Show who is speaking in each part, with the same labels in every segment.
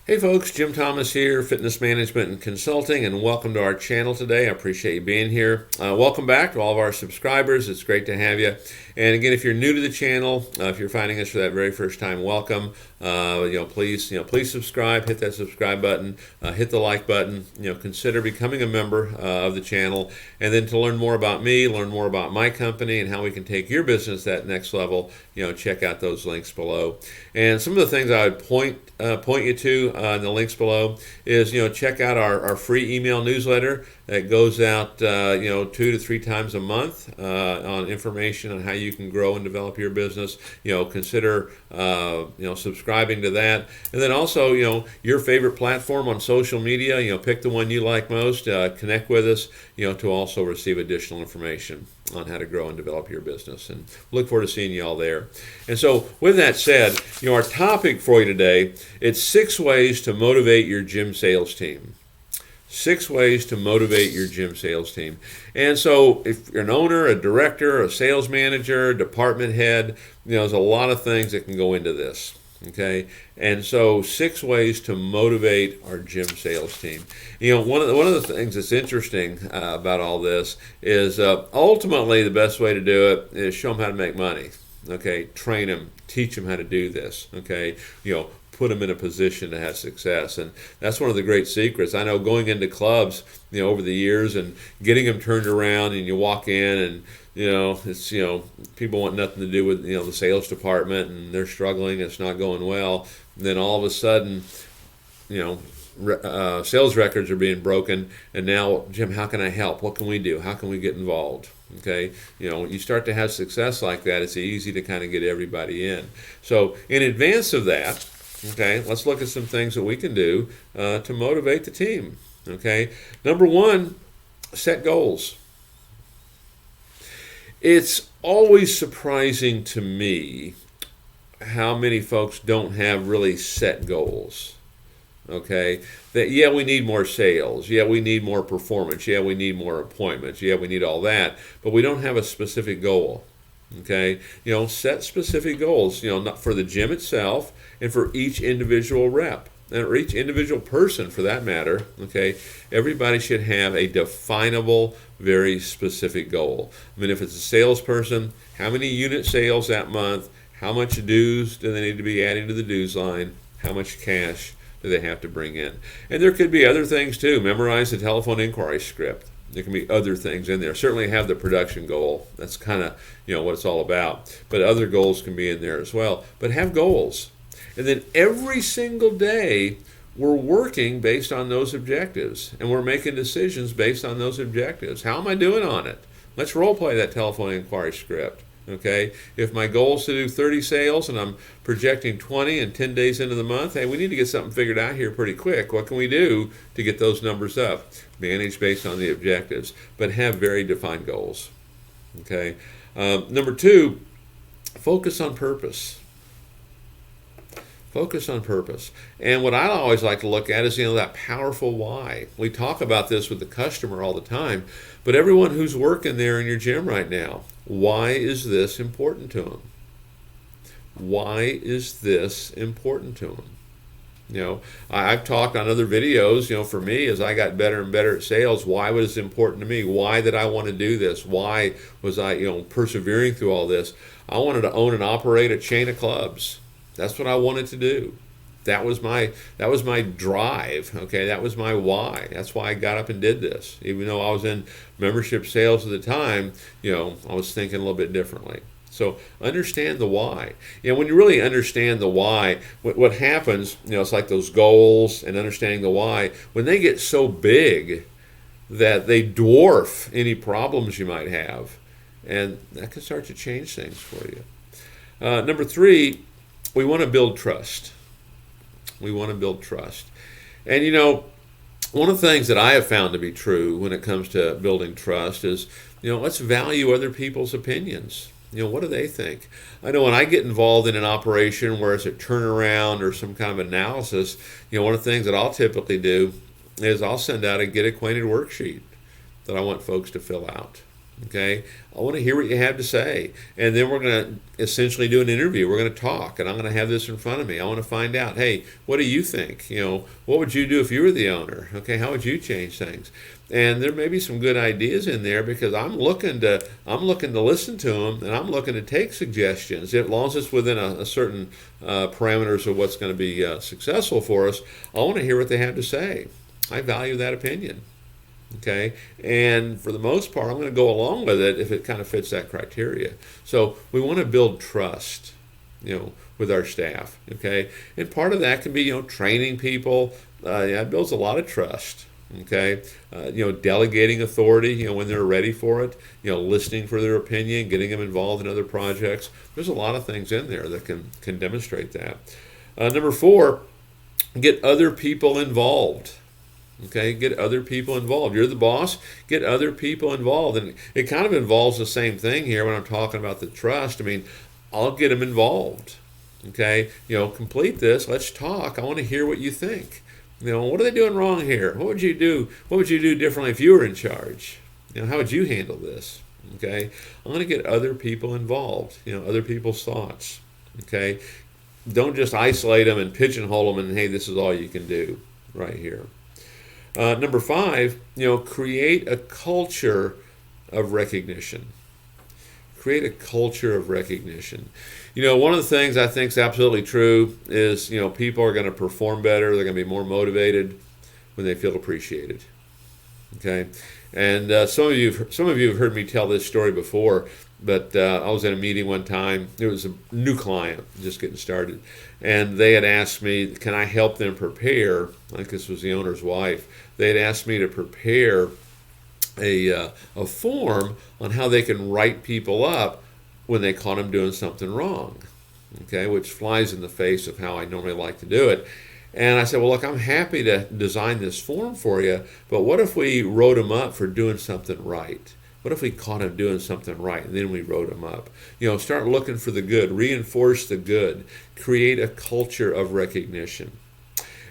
Speaker 1: Hey folks, Jim Thomas here, Fitness Management and Consulting, and welcome to our channel today. I appreciate you being here. Welcome back to all of our subscribers. It's great to have you. And again, if you're new to the channel, if you're finding us for that very first time, welcome. Please subscribe. Hit that subscribe button. Hit the like button. Consider becoming a member of the channel. And then to learn more about me, learn more about my company, and how we can take your business that next level, check out those links below. And some of the things I would point you to in the links below is check out our free email newsletter that goes out 2 to 3 times a month on information on how you can grow and develop your business. Consider subscribing to that, and then also your favorite platform on social media. Pick the one you like most. Connect with us. To also receive additional information on how to grow and develop your business, and look forward to seeing you all there. And so with that said, our topic for you today, it's 6 ways to motivate your gym sales team. 6 ways to motivate your gym sales team. And so if you're an owner, a director, a sales manager, department head, there's a lot of things that can go into this. Okay, and so 6 ways to motivate our gym sales team. One of the things that's interesting about all this is ultimately the best way to do it is show them how to make money. Okay, train them, teach them how to do this. Okay, put them in a position to have success, and that's one of the great secrets. I know going into clubs, over the years and getting them turned around, and you walk in and it's people want nothing to do with the sales department, and they're struggling, it's not going well. And then all of a sudden, sales records are being broken, and now, Jim, how can I help? What can we do? How can we get involved? Okay, when you start to have success like that, it's easy to kind of get everybody in. So in advance of that, okay, let's look at some things that we can do to motivate the team. Okay, number 1, set goals. It's always surprising to me how many folks don't have really set goals. Okay, that we need more sales, we need more performance, we need more appointments, we need all that, but we don't have a specific goal. Okay, set specific goals, not for the gym itself, and for each individual rep, and for each individual person for that matter. Okay, everybody should have a definable, very specific goal. I mean, if it's a salesperson, how many unit sales that month? How much dues do they need to be adding to the dues line? How much cash do they have to bring in? And there could be other things too. Memorize the telephone inquiry script. There can be other things in there. Certainly have the production goal. That's kind of what it's all about. But other goals can be in there as well. But have goals. And then every single day we're working based on those objectives, and we're making decisions based on those objectives. How am I doing on it? Let's role play that telephone inquiry script. Okay, if my goal is to do 30 sales and I'm projecting 20 and 10 days into the month, hey, we need to get something figured out here pretty quick. What can we do to get those numbers up? Manage based on the objectives, but have very defined goals. Okay, number 2, focus on purpose. Focus on purpose. And what I always like to look at is, that powerful why. We talk about this with the customer all the time, but everyone who's working there in your gym right now, why is this important to them? Why is this important to them? I've talked on other videos, for me, as I got better and better at sales, why was it important to me? Why did I want to do this? Why was I, persevering through all this? I wanted to own and operate a chain of clubs. That's what I wanted to do. That was my drive. Okay, that was my why. That's why I got up and did this. Even though I was in membership sales at the time, I was thinking a little bit differently. So understand the why. When you really understand the why, what happens, it's like those goals and understanding the why. When they get so big that they dwarf any problems you might have, and that can start to change things for you. Number 3. We want to build trust. We want to build trust. And one of the things that I have found to be true when it comes to building trust is, let's value other people's opinions. What do they think? I know when I get involved in an operation where it's a turnaround or some kind of analysis, one of the things that I'll typically do is I'll send out a get acquainted worksheet that I want folks to fill out. Okay, I want to hear what you have to say, and then we're going to essentially do an interview. We're going to talk, and I'm going to have this in front of me. I want to find out, hey, what do you think? What would you do if you were the owner? Okay, how would you change things? And there may be some good ideas in there because I'm looking to listen to them, and I'm looking to take suggestions. As long as it's within a certain parameters of what's going to be successful for us, I want to hear what they have to say. I value that opinion. Okay, and for the most part, I'm going to go along with it if it kind of fits that criteria. So we want to build trust, with our staff. Okay, and part of that can be, training people. It builds a lot of trust. Okay, delegating authority, when they're ready for it. Listening for their opinion, getting them involved in other projects. There's a lot of things in there that can demonstrate that. Number 4, get other people involved. Okay, get other people involved. You're the boss, get other people involved. And it kind of involves the same thing here when I'm talking about the trust. I mean, I'll get them involved. Okay, complete this. Let's talk. I want to hear what you think. What are they doing wrong here? What would you do? What would you do differently if you were in charge? How would you handle this? Okay, I'm going to get other people involved. Other people's thoughts. Okay, don't just isolate them and pigeonhole them and, hey, this is all you can do right here. Number 5, create a culture of recognition. Create a culture of recognition. One of the things I think is absolutely true is, people are going to perform better. They're going to be more motivated when they feel appreciated. Okay, and some of you have heard me tell this story before. But I was in a meeting one time. It was a new client just getting started, and they had asked me, can I help them prepare? I think this was the owner's wife. They had asked me to prepare a form on how they can write people up when they caught them doing something wrong. Okay, which flies in the face of how I normally like to do it. And I said, well, look, I'm happy to design this form for you, but what if we wrote them up for doing something right? What if we caught him doing something right and then we wrote him up? Start looking for the good, reinforce the good, create a culture of recognition.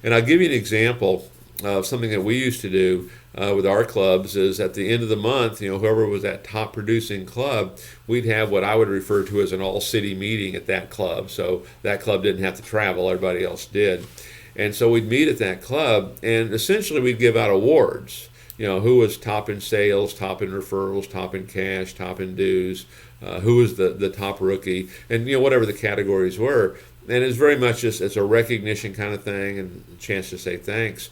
Speaker 1: And I'll give you an example of something that we used to do with our clubs is at the end of the month, whoever was that top producing club, we'd have what I would refer to as an all-city meeting at that club. So that club didn't have to travel, everybody else did. And so we'd meet at that club, and essentially we'd give out awards. Who was top in sales, top in referrals, top in cash, top in dues, who was the top rookie, and whatever the categories were. And it's very much just it's a recognition kind of thing and a chance to say thanks.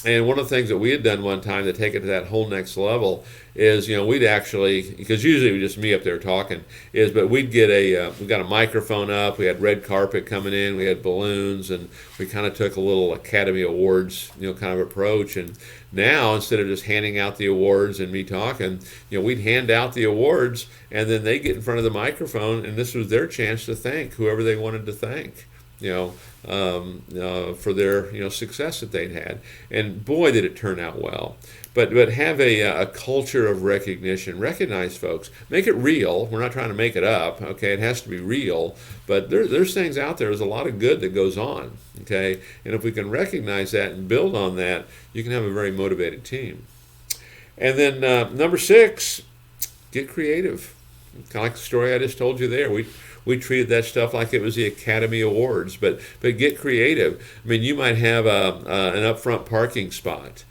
Speaker 1: And one of the things that we had done one time to take it to that whole next level is, we'd actually, because usually we just me up there talking, but we'd get we got a microphone up, we had red carpet coming in, we had balloons, and we kind of took a little Academy Awards, kind of approach. And now, instead of just handing out the awards and me talking, we'd hand out the awards, and then they get in front of the microphone, and this was their chance to thank whoever they wanted to thank. For their success that they'd had, and boy, did it turn out well. But have a culture of recognition. Recognize folks. Make it real. We're not trying to make it up. Okay, it has to be real. But there's things out there. There's a lot of good that goes on. Okay, and if we can recognize that and build on that, you can have a very motivated team. And then number 6, get creative. Kind of like the story I just told you there. We treated that stuff like it was the Academy Awards, but get creative. I mean, you might have an upfront parking spot.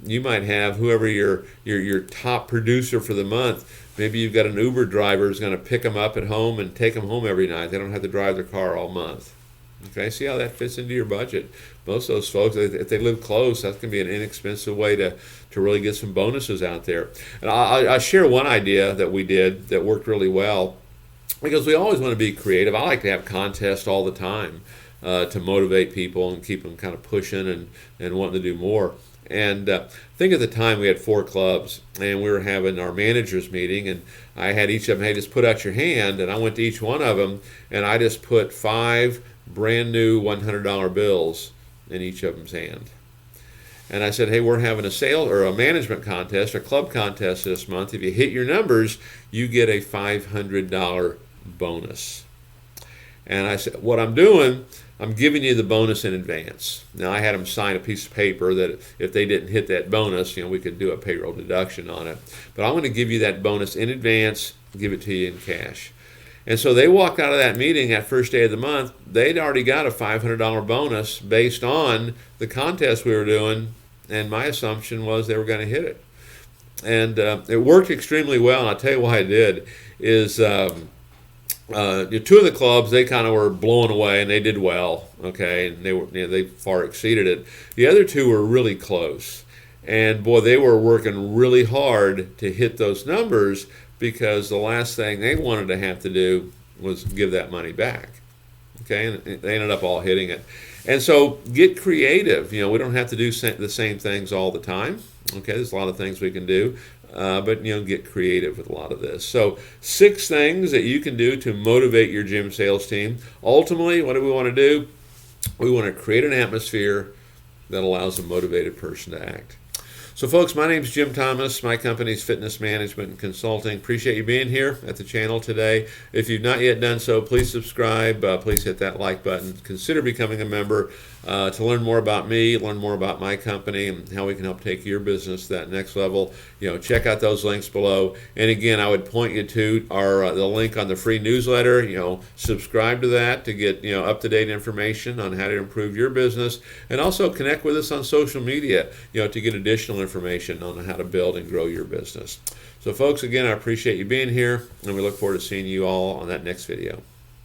Speaker 1: You might have whoever your top producer for the month. Maybe you've got an Uber driver who's going to pick them up at home and take them home every night. They don't have to drive their car all month. Okay, see how that fits into your budget. Most of those folks, if they live close, that's going to be an inexpensive way to really get some bonuses out there. And I'll share one idea that we did that worked really well. Because we always want to be creative. I like to have contests all the time to motivate people and keep them kind of pushing and wanting to do more. And I think at the time we had 4 clubs, and we were having our managers meeting, and I had each of them, hey, just put out your hand, and I went to each one of them, and I just put 5 brand new $100 bills in each of them's hand. And I said, hey, we're having a sale or a management contest, a club contest this month. If you hit your numbers, you get a $500 bonus. And I said, what I'm doing, I'm giving you the bonus in advance. Now, I had them sign a piece of paper that if they didn't hit that bonus, we could do a payroll deduction on it. But I'm going to give you that bonus in advance, give it to you in cash. And so they walked out of that meeting that first day of the month. They'd already got a $500 bonus based on the contest we were doing, and my assumption was they were going to hit it. And it worked extremely well, and I'll tell you why it did, is two of the clubs, they kind of were blown away, and they did well, okay, and they far exceeded it. The other two were really close, and boy, they were working really hard to hit those numbers, because the last thing they wanted to have to do was give that money back, okay, and they ended up all hitting it. And so get creative. We don't have to do the same things all the time, okay, there's a lot of things we can do, but get creative with a lot of this. So 6 things that you can do to motivate your gym sales team. Ultimately, what do we want to do? We want to create an atmosphere that allows a motivated person to act. So folks, my name is Jim Thomas. My company is Fitness Management and Consulting. Appreciate you being here at the channel today. If you've not yet done so, please subscribe. Please hit that like button. Consider becoming a member to learn more about me, learn more about my company, and how we can help take your business to that next level. Check out those links below. And again, I would point you to the link on the free newsletter. Subscribe to that to get up-to-date information on how to improve your business, and also connect with us on social media to get additional information on how to build and grow your business. So folks, again, I appreciate you being here, and we look forward to seeing you all on that next video.